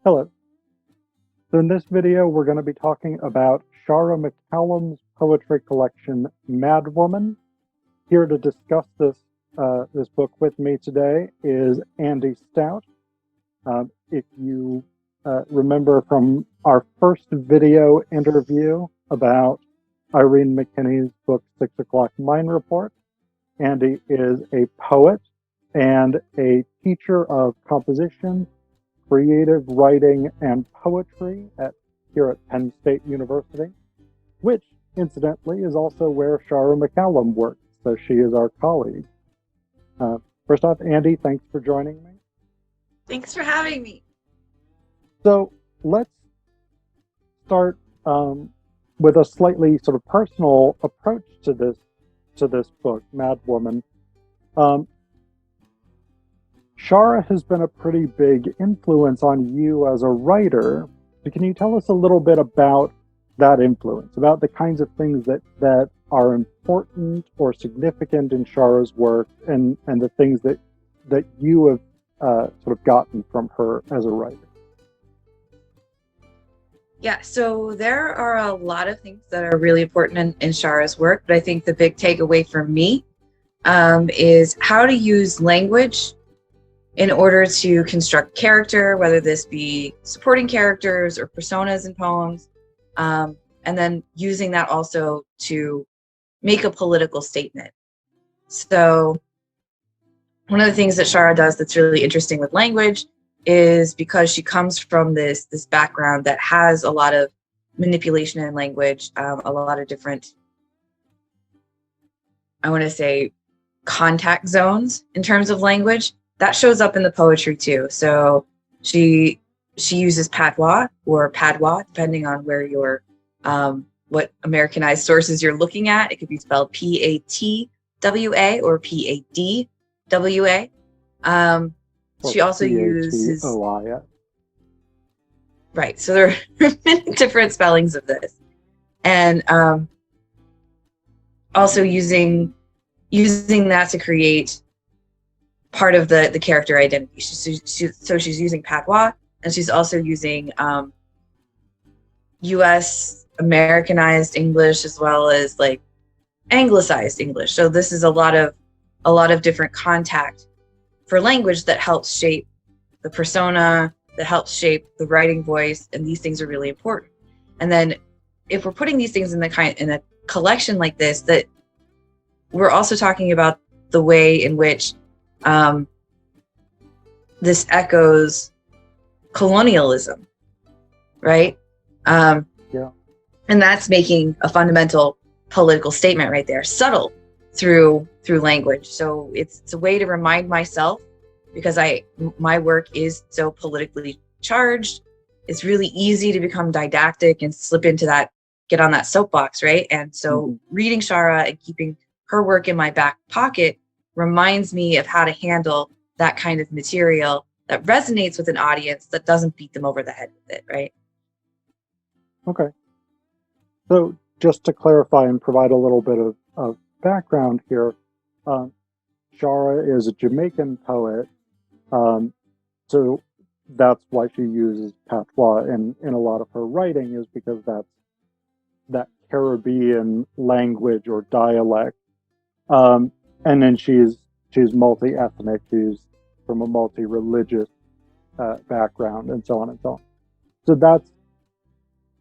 Hello. So in this video, we're going to be talking about Shara McCallum's poetry collection, Madwoman. Here to discuss this book with me today is Andi Stout. If you remember from our first video interview about Irene McKinney's book, 6 O'Clock Mine Report, Andi is a poet and a teacher of composition, creative writing, and poetry here at Penn State University, which, incidentally, is also where Shara McCallum works, so she is our colleague. First off, Andi, thanks for joining me. Thanks for having me. So let's start with a slightly sort of personal approach to this book, Madwoman. Shara has been a pretty big influence on you as a writer. So can you tell us a little bit about that influence, about the kinds of things that are important or significant in Shara's work, and the things that you have sort of gotten from her as a writer? Yeah, so there are a lot of things that are really important in Shara's work, but I think the big takeaway for me is how to use language in order to construct character, whether this be supporting characters or personas in poems, and then using that also to make a political statement. So one of the things that Shara does that's really interesting with language is, because she comes from this background that has a lot of manipulation in language, a lot of different, I want to say, contact zones in terms of language. That shows up in the poetry too. So she uses patois or padwa, depending on where your what Americanized sources you're looking at. It could be spelled P-A-T-W-A or P-A-D-W-A. She also uses P-A-T-O-I-S. Right. So there are many different spellings of this, and also using that to create part of the character identity. So she's using patois, and she's also using U.S. Americanized English as well as like anglicized English. So this is a lot of different contact for language that helps shape the persona, that helps shape the writing voice, and these things are really important. And then if we're putting these things in a collection like this, that we're also talking about the way in which this echoes colonialism, right? Yeah. And that's making a fundamental political statement right there, subtle through language. So it's a way to remind myself, because my work is so politically charged. It's really easy to become didactic and slip into that, get on that soapbox, right? And so reading Shara and keeping her work in my back pocket reminds me of how to handle that kind of material that resonates with an audience, that doesn't beat them over the head with it, right? Okay. So just to clarify and provide a little bit of background here, Shara is a Jamaican poet, so that's why she uses patois in a lot of her writing, is because that's that Caribbean language or dialect. And then she's multi-ethnic, she's from a multi-religious background, and so on and so on. So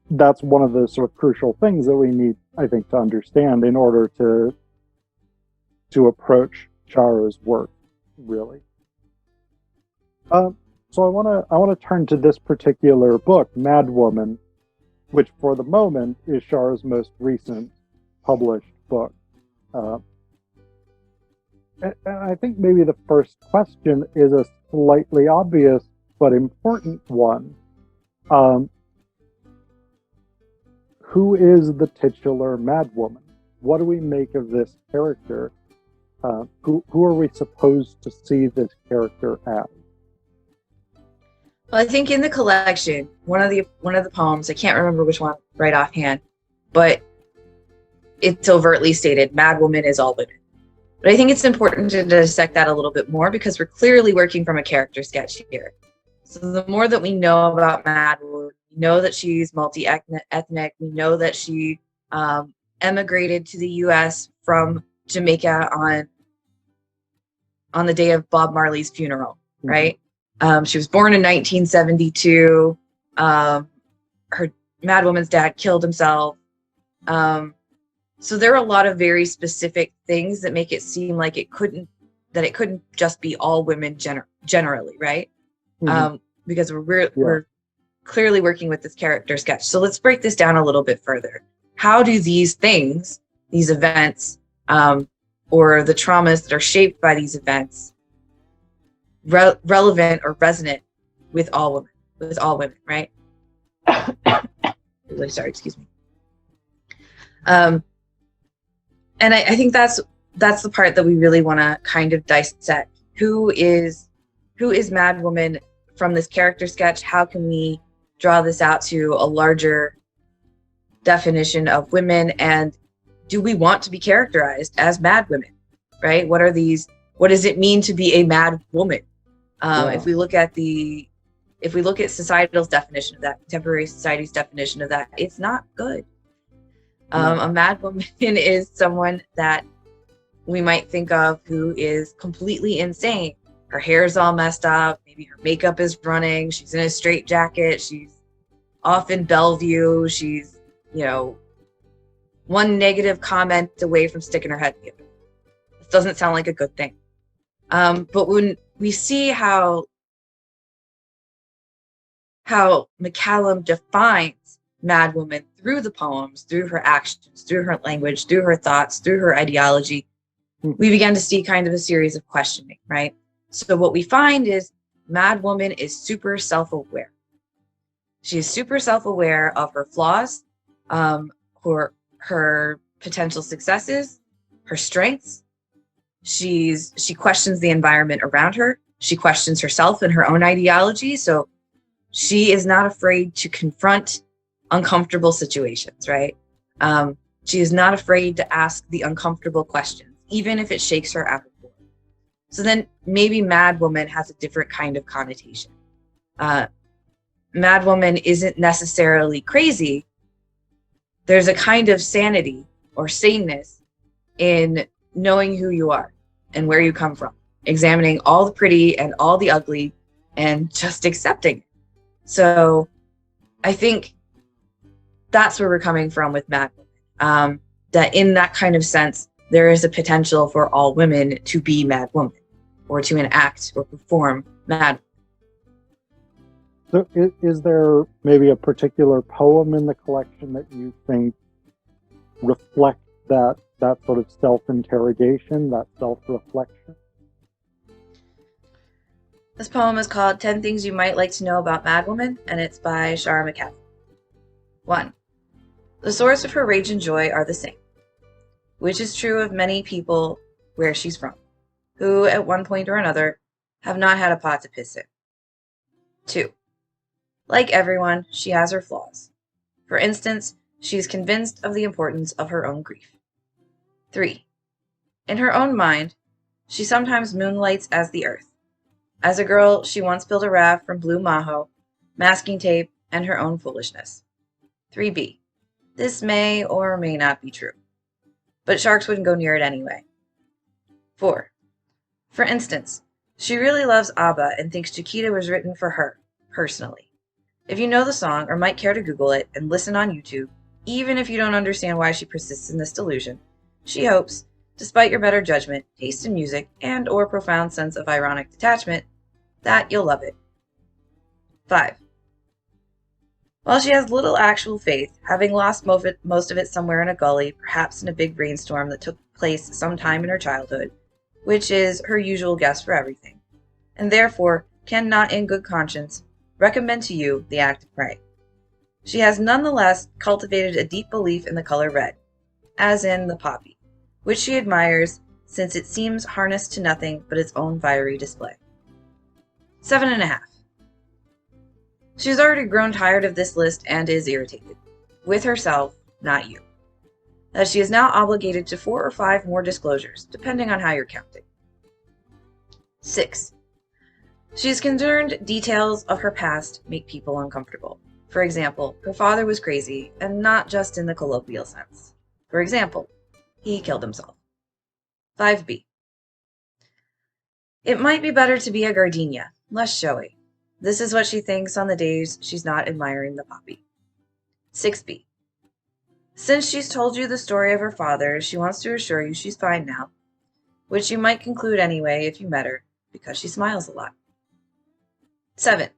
that's one of the sort of crucial things that we need, I think, to understand in order to approach Shara's work, really. So I want to turn to this particular book, Madwoman, which for the moment is Shara's most recent published book. And I think maybe the first question is a slightly obvious but important one. Who is the titular Madwoman? What do we make of this character? Who are we supposed to see this character as? Well, I think in the collection, one of the poems, I can't remember which one right offhand, but it's overtly stated, Madwoman is all women. But I think it's important to dissect that a little bit more, because we're clearly working from a character sketch here. So the more that we know about Madwoman, we know that she's multi-ethnic. We know that she emigrated to the U.S. from Jamaica on the day of Bob Marley's funeral, right? She was born in 1972. Her Madwoman's dad killed himself. So there are a lot of very specific things that make it seem like it couldn't just be all women generally, right? Because we're clearly working with this character sketch. So let's break this down a little bit further. How do these things, these events, or the traumas that are shaped by these events, relevant or resonant with all women, right? Really sorry, excuse me. And I think that's the part that we really want to kind of dissect. Who is Madwoman from this character sketch? How can we draw this out to a larger definition of women? And do we want to be characterized as mad women, right? What does it mean to be a mad woman? If we look at societal's definition of that, contemporary society's definition of that, it's not good. A mad woman is someone that we might think of who is completely insane. Her hair's all messed up. Maybe her makeup is running. She's in a straitjacket. She's off in Bellevue. She's, one negative comment away from sticking her head together. This doesn't sound like a good thing. But when we see how McCallum defines Madwoman through the poems, through her actions, through her language, through her thoughts, through her ideology, we begin to see kind of a series of questioning, right? So what we find is Madwoman is super self-aware. She is super self-aware of her flaws, her potential successes, her strengths. She questions the environment around her. She questions herself and her own ideology. So she is not afraid to confront uncomfortable situations, right? She is not afraid to ask the uncomfortable questions, even if it shakes her apple board. So then maybe Madwoman has a different kind of connotation. Madwoman isn't necessarily crazy. There's a kind of sanity or saneness in knowing who you are and where you come from, examining all the pretty and all the ugly and just accepting it. So I think that's where we're coming from with Madwoman. That in that kind of sense, there is a potential for all women to be Madwoman or to enact or perform Madwoman. So is there maybe a particular poem in the collection that you think reflects that sort of self-interrogation, that self-reflection? This poem is called 10 Things You Might Like to Know About Madwoman, and it's by Shara McCallum. 1. The source of her rage and joy are the same, which is true of many people where she's from, who at one point or another have not had a pot to piss in. 2. Like everyone, she has her flaws. For instance, she is convinced of the importance of her own grief. 3. In her own mind, she sometimes moonlights as the earth. As a girl, she once built a raft from blue maho, masking tape, and her own foolishness. 3b. This may or may not be true, but sharks wouldn't go near it anyway. 4. For instance, she really loves ABBA and thinks Chiquita was written for her, personally. If you know the song or might care to Google it and listen on YouTube, even if you don't understand why she persists in this delusion, she hopes, despite your better judgment, taste in music, and or profound sense of ironic detachment, that you'll love it. 5. While she has little actual faith, having lost most of it somewhere in a gully, perhaps in a big rainstorm that took place sometime in her childhood, which is her usual guess for everything, and therefore cannot in good conscience recommend to you the act of praying. She has nonetheless cultivated a deep belief in the color red, as in the poppy, which she admires since it seems harnessed to nothing but its own fiery display. 7.5. She has already grown tired of this list and is irritated. With herself, not you. That she is now obligated to 4 or 5 more disclosures, depending on how you're counting. 6. She's concerned details of her past make people uncomfortable. For example, her father was crazy, and not just in the colloquial sense. For example, he killed himself. 5b. It might be better to be a gardenia, less showy. This is what she thinks on the days she's not admiring the poppy. 6b. Since she's told you the story of her father, she wants to assure you she's fine now, which you might conclude anyway if you met her, because she smiles a lot. 7.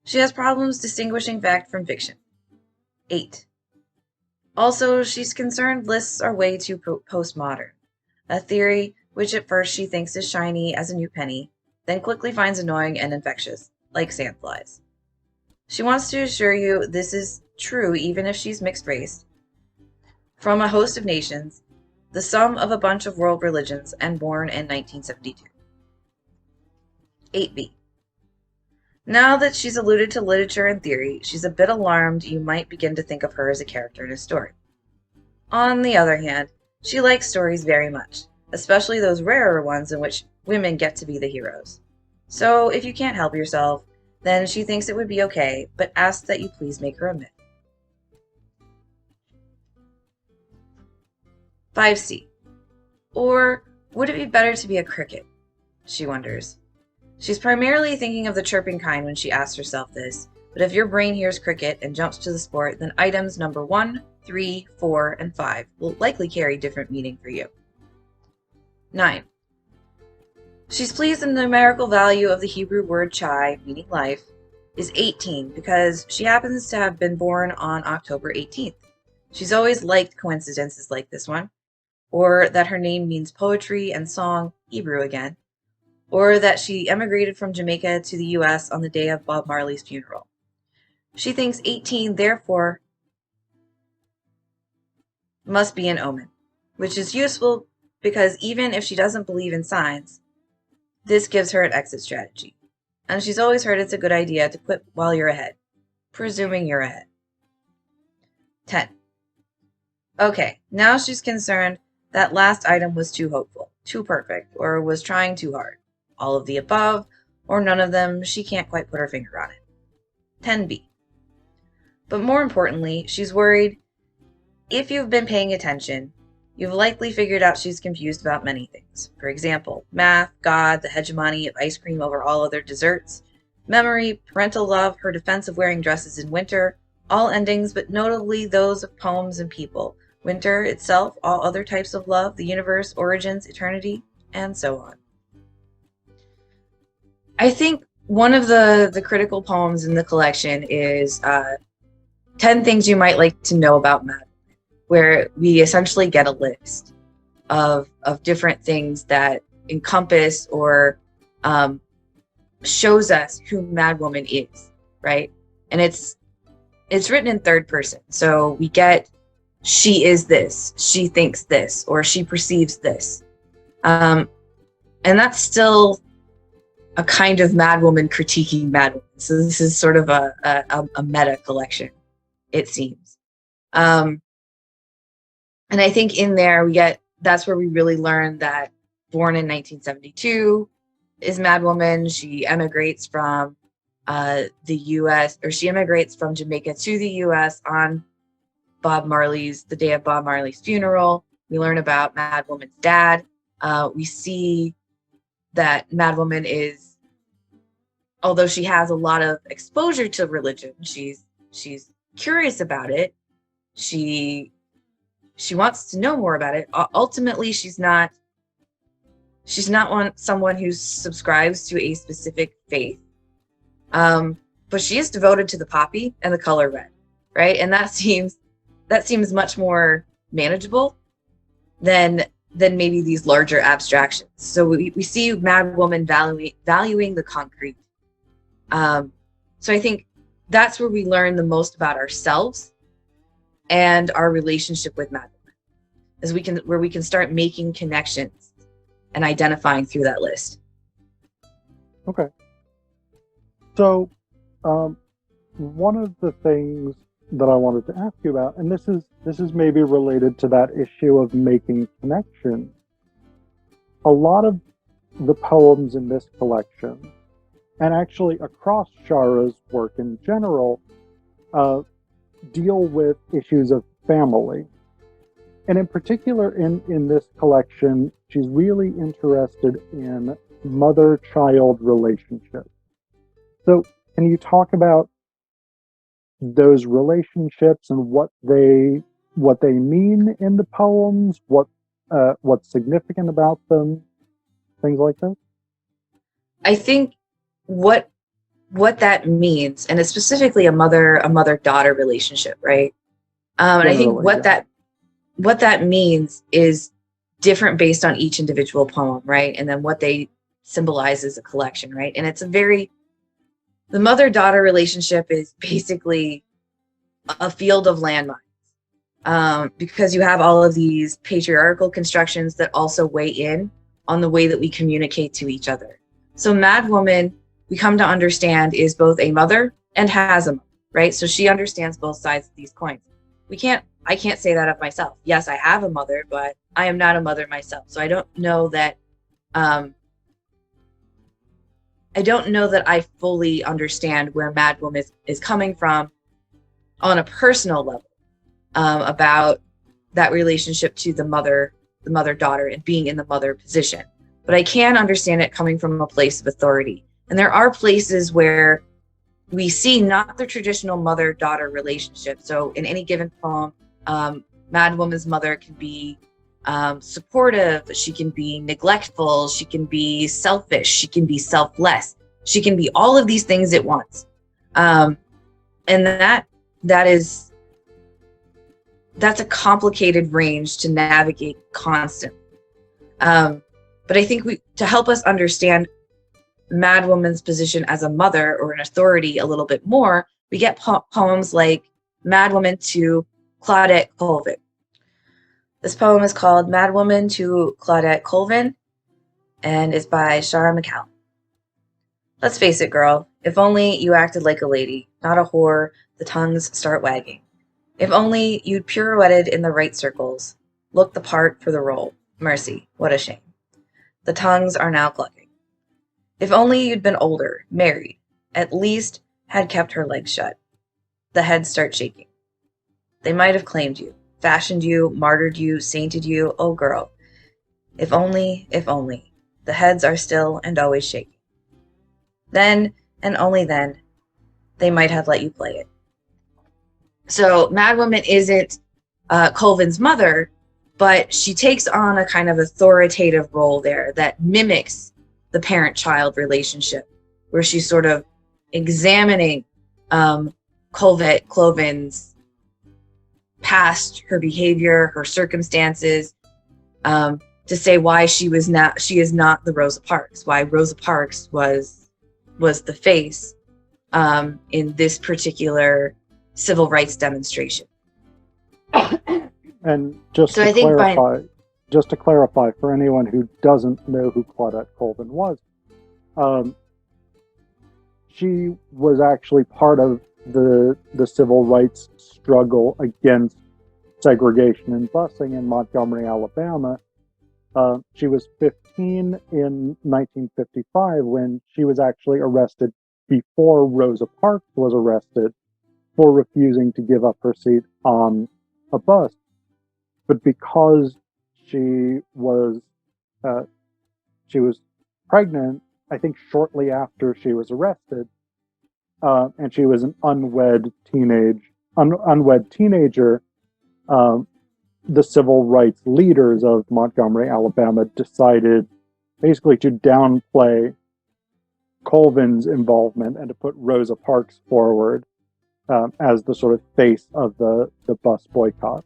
She has problems distinguishing fact from fiction. 8. Also, she's concerned lists are way too postmodern, a theory which at first she thinks is shiny as a new penny, then quickly finds annoying and infectious, like sandflies. She wants to assure you this is true even if she's mixed race. From a host of nations, the sum of a bunch of world religions, and born in 1972. 8b. Now that she's alluded to literature and theory, she's a bit alarmed you might begin to think of her as a character in a story. On the other hand, she likes stories very much, especially those rarer ones in which women get to be the heroes. So if you can't help yourself, then she thinks it would be okay, but asks that you please make her a myth. 5c. Or would it be better to be a cricket? She wonders. She's primarily thinking of the chirping kind when she asks herself this, but if your brain hears cricket and jumps to the sport, then items number 1, 3, 4, and 5 will likely carry different meaning for you. 9. She's pleased the numerical value of the Hebrew word chai, meaning life, is 18 because she happens to have been born on October 18th. She's always liked coincidences like this one, or that her name means poetry and song, Hebrew again, or that she emigrated from Jamaica to the US on the day of Bob Marley's funeral. She thinks 18, therefore, must be an omen, which is useful because even if she doesn't believe in signs, this gives her an exit strategy. And she's always heard it's a good idea to quit while you're ahead, presuming you're ahead. 10. Okay, now she's concerned that last item was too hopeful, too perfect, or was trying too hard. All of the above, or none of them, she can't quite put her finger on it. 10b. But more importantly, she's worried if you've been paying attention, you've likely figured out she's confused about many things. For example, math, God, the hegemony of ice cream over all other desserts, memory, parental love, her defense of wearing dresses in winter, all endings, but notably those of poems and people, winter itself, all other types of love, the universe, origins, eternity, and so on. I think one of the critical poems in the collection is 10 Things You Might Like to Know About Madwoman, where we essentially get a list of different things that encompass or shows us who Madwoman is, right? And it's written in third person. So we get, she is this, she thinks this, or she perceives this. And that's still a kind of Madwoman critiquing Madwoman. So this is sort of a meta collection, it seems. And I think in there that's where we really learn that born in 1972 is Madwoman. She emigrates from the US, or she immigrates from Jamaica to the US on the day of Bob Marley's funeral. We learn about Madwoman's dad. We see that Madwoman is, although she has a lot of exposure to religion, she's curious about it. She wants to know more about it. Ultimately, she's not someone who subscribes to a specific faith. But she is devoted to the poppy and the color red, right? And that seems much more manageable than maybe these larger abstractions. So we see Madwoman valuing the concrete. So I think that's where we learn the most about ourselves and our relationship with Madwoman, where we can start making connections and identifying through that list. Okay. So, one of the things that I wanted to ask you about, and this is maybe related to that issue of making connections. A lot of the poems in this collection and actually across Shara's work in general, deal with issues of family. And in particular, in this collection, she's really interested in mother-child relationships. So can you talk about those relationships and what they mean in the poems, what's significant about them, things like that? I think what that means, and it's specifically a mother-daughter relationship, right? And I think what that means is different based on each individual poem, right? And then what they symbolize as a collection, right? And it's the mother-daughter relationship is basically a field of landmines, because you have all of these patriarchal constructions that also weigh in on the way that we communicate to each other. So Madwoman, we come to understand, is both a mother and has a mother, right? So she understands both sides of these coins. I can't say that of myself. Yes, I have a mother, but I am not a mother myself. So I don't know that I fully understand where Madwoman is coming from on a personal level, about that relationship to the mother-daughter and being in the mother position. But I can understand it coming from a place of authority. And there are places where we see not the traditional mother-daughter relationship. So in any given poem, Madwoman's mother can be supportive, she can be neglectful, she can be selfish, she can be selfless, she can be all of these things at once. And that's a complicated range to navigate constantly. But I think to help us understand Madwoman's position as a mother or an authority a little bit more, we get poems like Madwoman to Claudette Colvin. This poem is called Madwoman to Claudette Colvin and is by Shara McCallum. Let's face it, girl, if only you acted like a lady, not a whore, the tongues start wagging. If only you'd pirouetted in the right circles, looked the part for the role. Mercy, what a shame. The tongues are now clucking. If only you'd been older, married, at least had kept her legs shut. The heads start shaking. They might have claimed you, fashioned you, martyred you, sainted you, oh girl. If only, the heads are still and always shaking. Then, and only then, they might have let you play it. So Madwoman isn't Colvin's mother, but she takes on a kind of authoritative role there that mimics the parent-child relationship, where she's sort of examining Colvin's past, her behavior, her circumstances, to say why she is not the Rosa Parks, why Rosa Parks was the face in this particular civil rights demonstration. And just to clarify for anyone who doesn't know who Claudette Colvin was, she was actually part of the civil rights struggle against segregation and busing in Montgomery, Alabama. She was 15 in 1955 when she was actually arrested before Rosa Parks was arrested for refusing to give up her seat on a bus. But because she was pregnant, I think shortly after she was arrested, and she was an unwed teenager, the civil rights leaders of Montgomery, Alabama, decided basically to downplay Colvin's involvement and to put Rosa Parks forward as the sort of face of the bus boycott.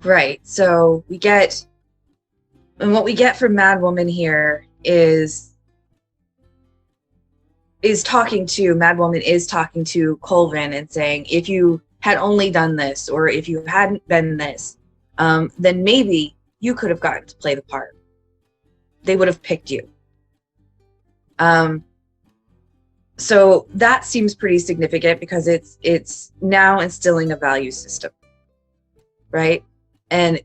Right. So what we get from Madwoman here is Madwoman is talking to Colvin and saying, if you had only done this, or if you hadn't been this, then maybe you could have gotten to play the part. They would have picked you. So that seems pretty significant because it's now instilling a value system, right? And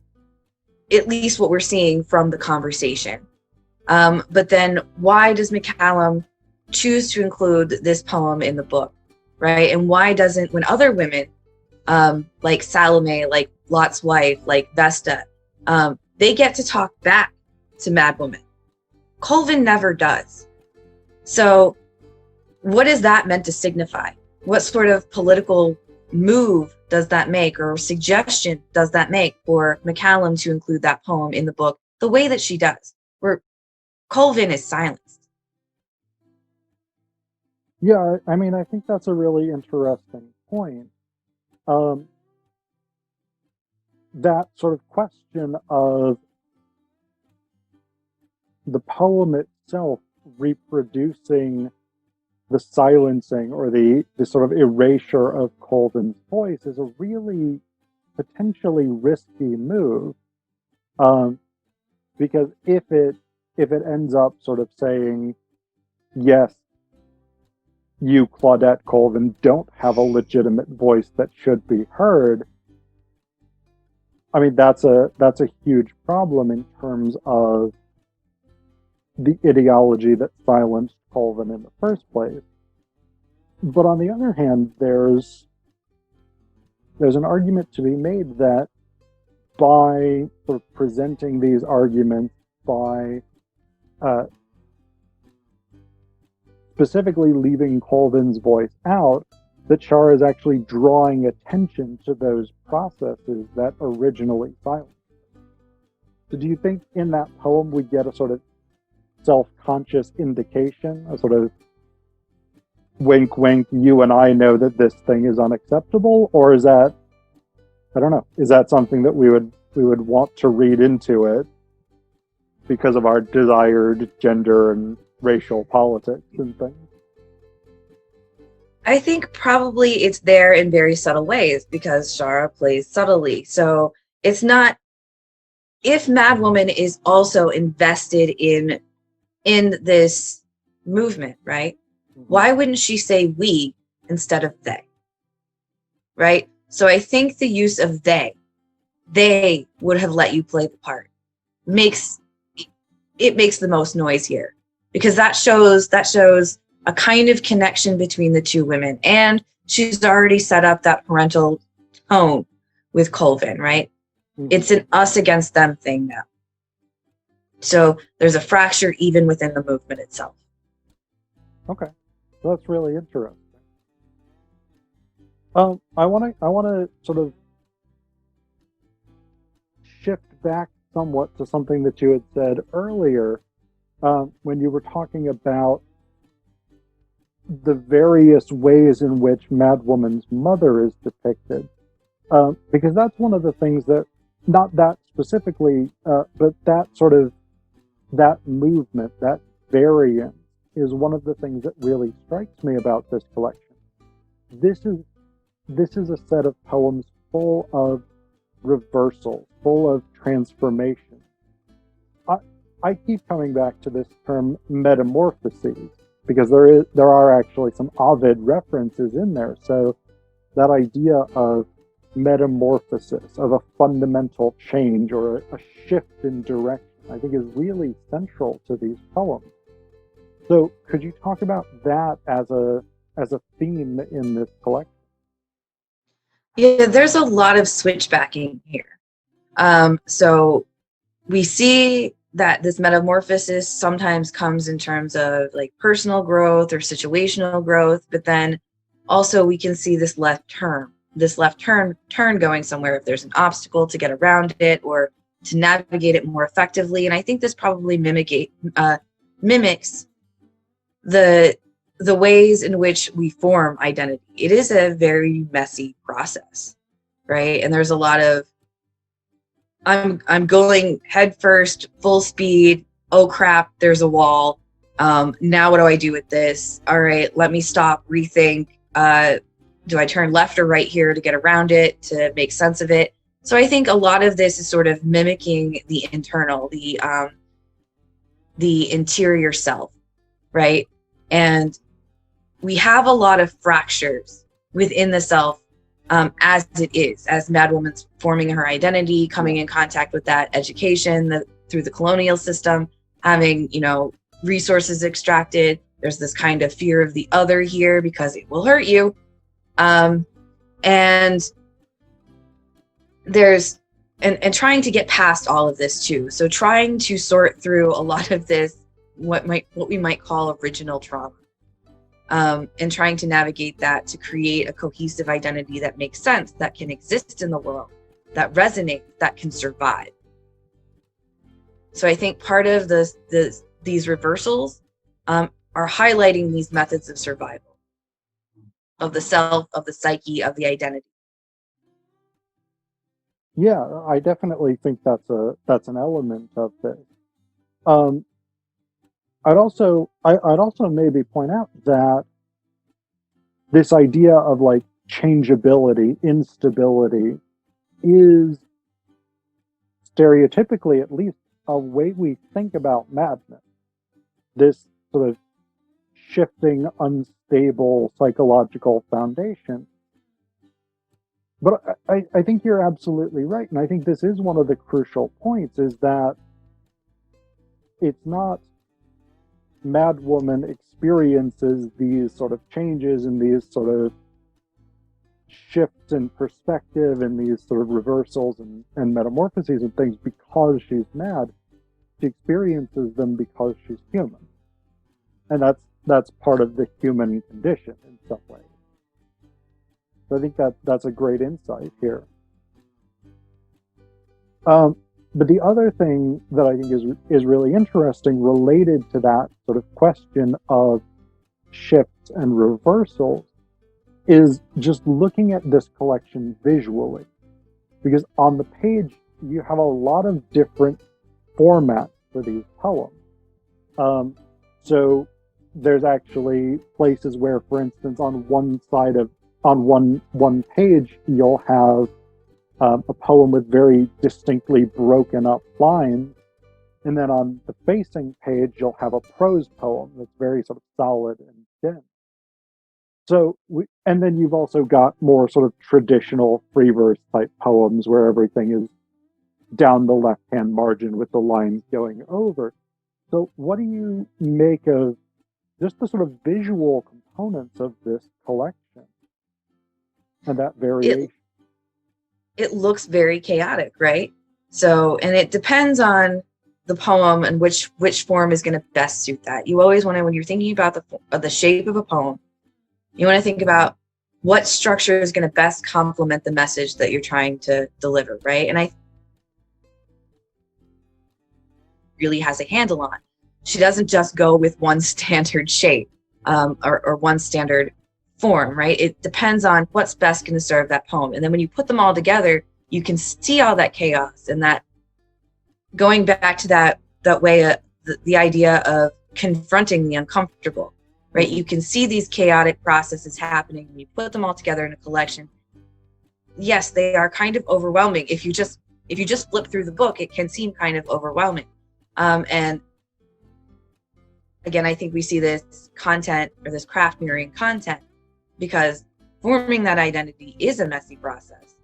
at least what we're seeing from the conversation But then why does McCallum choose to include this poem in the book, right? And why doesn't, when other women, like Salome, like Lot's wife, like Vesta, they get to talk back to Madwoman? Colvin never does. So what is that meant to signify? What sort of political move does that make, or suggestion does that make for McCallum to include that poem in the book the way that she does, where Colvin is silenced? Yeah, I mean, I think that's a really interesting point. That sort of question of the poem itself reproducing the silencing or the sort of erasure of Colvin's voice is a really potentially risky move, because if it ends up sort of saying, yes, you, Claudette Colvin, don't have a legitimate voice that should be heard, I mean, that's a huge problem in terms of the ideology that silenced Colvin in the first place. But on the other hand, there's an argument to be made that by sort of presenting these arguments, by specifically leaving Colvin's voice out, that Shara is actually drawing attention to those processes that originally silenced. So do you think in that poem we get a sort of self-conscious indication, a sort of wink, wink, you and I know that this thing is unacceptable? Or is that, I don't know, is that something that we would want to read into it because of our desired gender and racial politics and things? I think probably it's there in very subtle ways because Shara plays subtly. So it's not, if Madwoman is also invested in this movement, right? Why wouldn't she say we instead of they? Right? So I think the use of they would have let you play the part. Makes the most noise here, because that shows a kind of connection between the two women. And she's already set up that parental tone with Colvin, right? It's an us against them thing now. So there's a fracture even within the movement itself. Okay, so that's really interesting. I want to sort of shift back somewhat to something that you had said earlier, when you were talking about the various ways in which Madwoman's mother is depicted, because that's one of the things that, not that specifically, but that sort of, that movement, that variance, is one of the things that really strikes me about this collection. This is a set of poems full of reversal, full of transformation. I keep coming back to this term metamorphoses, because there are actually some Ovid references in there. So that idea of metamorphosis, of a fundamental change or a shift in direction, I think is really central to these poems. So could you talk about that as a theme in this collection? Yeah, there's a lot of switchbacking here. So we see that this metamorphosis sometimes comes in terms of like personal growth or situational growth, but then also we can see this left turn going somewhere if there's an obstacle, to get around it or to navigate it more effectively. And I think this probably mimics the ways in which we form identity. It is a very messy process, right? And there's a lot of, I'm going head first, full speed. Oh crap, there's a wall. Now what do I do with this? All right, let me stop, rethink. Do I turn left or right here to get around it, to make sense of it? So I think a lot of this is sort of mimicking the internal, the interior self, right? And we have a lot of fractures within the self, as it is, as Madwoman's forming her identity, coming in contact with that education through the colonial system. having, resources extracted. There's this kind of fear of the other here because it will hurt you. And there's, and trying to get past all of this too. So trying to sort through a lot of this, what we might call original trauma, and trying to navigate that to create a cohesive identity that makes sense, that can exist in the world, that resonates, that can survive. So I think part of these reversals are highlighting these methods of survival, of the self, of the psyche, of the identity. Yeah, I definitely think that's an element of this. I'd also maybe point out that this idea of like changeability, instability, is stereotypically, at least, a way we think about madness. This sort of shifting, unstable psychological foundation. But I think you're absolutely right. And I think this is one of the crucial points, is that it's not Madwoman experiences these sort of changes and these sort of shifts in perspective and these sort of reversals and metamorphoses and things because she's mad. She experiences them because she's human. And that's part of the human condition in some ways. So I think that's a great insight here. But the other thing that I think is really interesting related to that sort of question of shifts and reversals is just looking at this collection visually. Because on the page, you have a lot of different formats for these poems. So there's actually places where, for instance, on one page, you'll have a poem with very distinctly broken up lines. And then on the facing page, you'll have a prose poem that's very sort of solid and dense. So, and then you've also got more sort of traditional free verse type poems where everything is down the left-hand margin with the lines going over. So what do you make of just the sort of visual components of this collection and that variation? It looks very chaotic, right? So, and it depends on the poem and which form is going to best suit that. You always want to, when you're thinking about the shape of a poem, you want to think about what structure is going to best complement the message that you're trying to deliver, right? And I really has a handle on. She doesn't just go with one standard shape or one standard form, right? It depends on what's best going to serve that poem. And then when you put them all together, you can see all that chaos and that going back to that way, the idea of confronting the uncomfortable, right? You can see these chaotic processes happening when you put them all together in a collection. Yes, they are kind of overwhelming. If you just flip through the book, it can seem kind of overwhelming. And again, I think we see this content or this craft mirroring content because forming that identity is a messy process.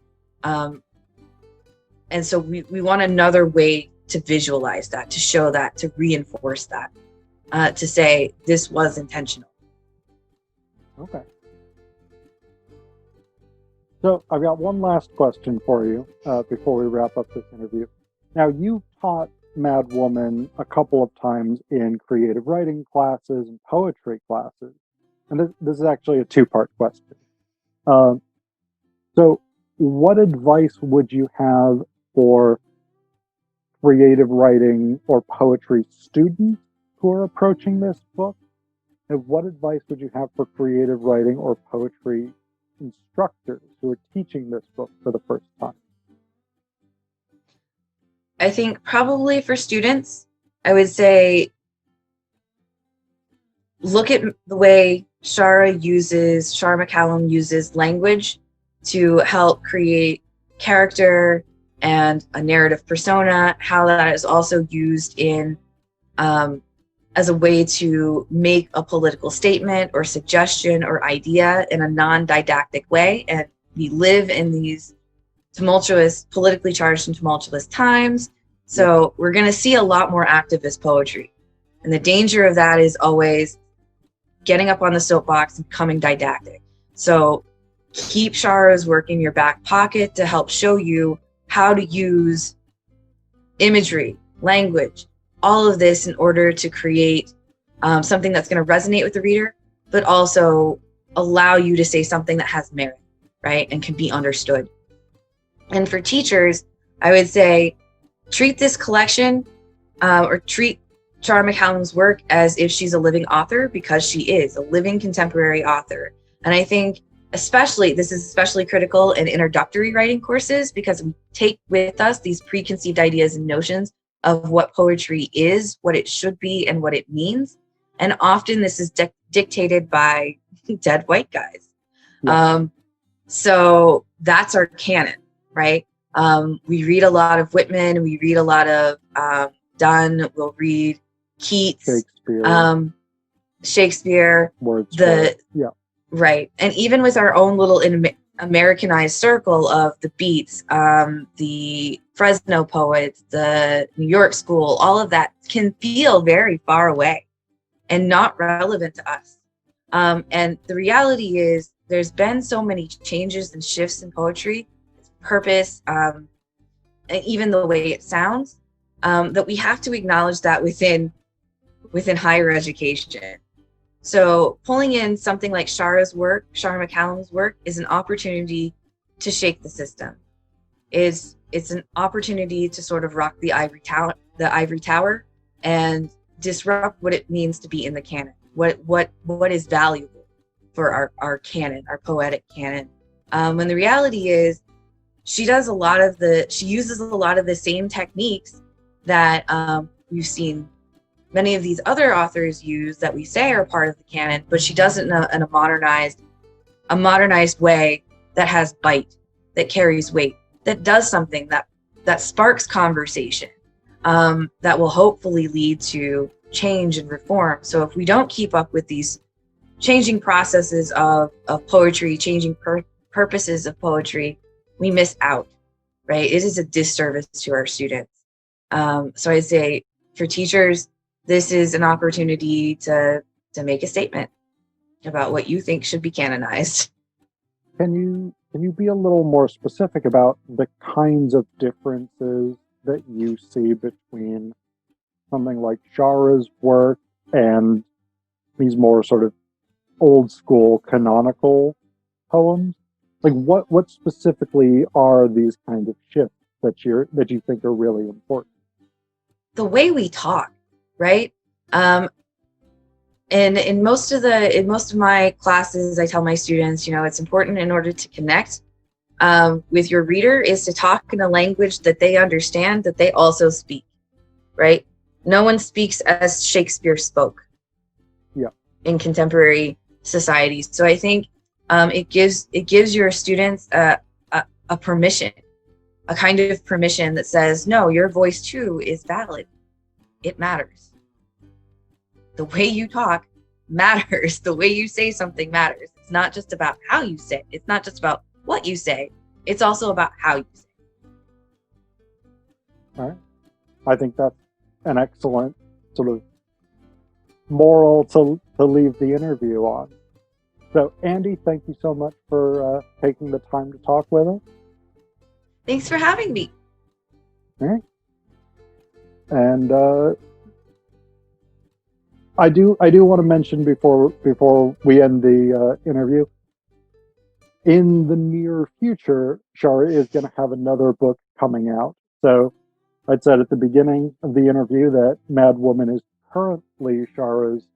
And so we want another way to visualize that, to show that, to reinforce that, to say this was intentional. Okay. So I've got one last question for you before we wrap up this interview. Now, you taught Madwoman a couple of times in creative writing classes and poetry classes. And this is actually a two-part question. So what advice would you have for creative writing or poetry students who are approaching this book? And what advice would you have for creative writing or poetry instructors who are teaching this book for the first time? I think probably for students, I would say, look at the way Shara McCallum uses language to help create character and a narrative persona, how that is also used in as a way to make a political statement or suggestion or idea in a non-didactic way. And we live in these tumultuous, politically charged and tumultuous times. So we're going to see a lot more activist poetry. And the danger of that is always getting up on the soapbox and becoming didactic. So keep Shara's work in your back pocket to help show you how to use imagery, language, all of this in order to create something that's going to resonate with the reader, but also allow you to say something that has merit, right? And can be understood. And for teachers, I would say treat this collection or treat Shara McCallum's work as if she's a living author, because she is a living contemporary author. And I think this is especially critical in introductory writing courses, because we take with us these preconceived ideas and notions of what poetry is, what it should be, and what it means. And often this is dictated by dead white guys. Yeah. So that's our canon, right? We read a lot of Whitman, we read a lot of Donne, we'll read Keats, Shakespeare, right. And even with our own little Americanized circle of the Beats, the Fresno poets, the New York school, all of that can feel very far away and not relevant to us. And the reality is there's been so many changes and shifts in poetry, its purpose, and even the way it sounds, that we have to acknowledge that within higher education. So pulling in something like Shara McCallum's work is an opportunity to shake the system. It's an opportunity to sort of rock the ivory tower and disrupt what it means to be in the canon. What is valuable for our canon, our poetic canon. And the reality is she uses a lot of the same techniques that we've seen many of these other authors use that we say are part of the canon, but she does it in a modernized way that has bite, that carries weight, that does something that sparks conversation, that will hopefully lead to change and reform. So if we don't keep up with these changing processes of poetry, changing purposes of poetry, we miss out, right? It is a disservice to our students. So I'd say for teachers, this is an opportunity to make a statement about what you think should be canonized. Can you be a little more specific about the kinds of differences that you see between something like Shara's work and these more sort of old school canonical poems? Like what specifically are these kinds of shifts that you think are really important? The way we talk, right? And in most of my classes, I tell my students, it's important in order to connect with your reader is to talk in a language that they understand, that they also speak, right? No one speaks as Shakespeare spoke in contemporary societies. So I think it gives your students a permission, a kind of permission that says, no, your voice too is valid. It matters. The way you talk matters. The way you say something matters. It's not just about how you say it. It's not just about what you say. It's also about how you say it. All right. I think that's an excellent sort of moral to leave the interview on. So, Andi, thank you so much for taking the time to talk with us. Thanks for having me. All right. And I do want to mention before we end the interview, in the near future, Shara is going to have another book coming out. So I'd said at the beginning of the interview that Madwoman is currently Shara's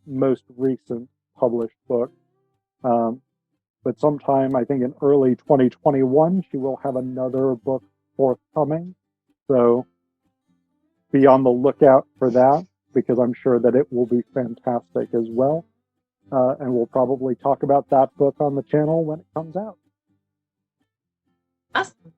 most recent published book. But sometime, I think in early 2021, she will have another book forthcoming. So be on the lookout for that, because I'm sure that it will be fantastic as well. And we'll probably talk about that book on the channel when it comes out. Awesome.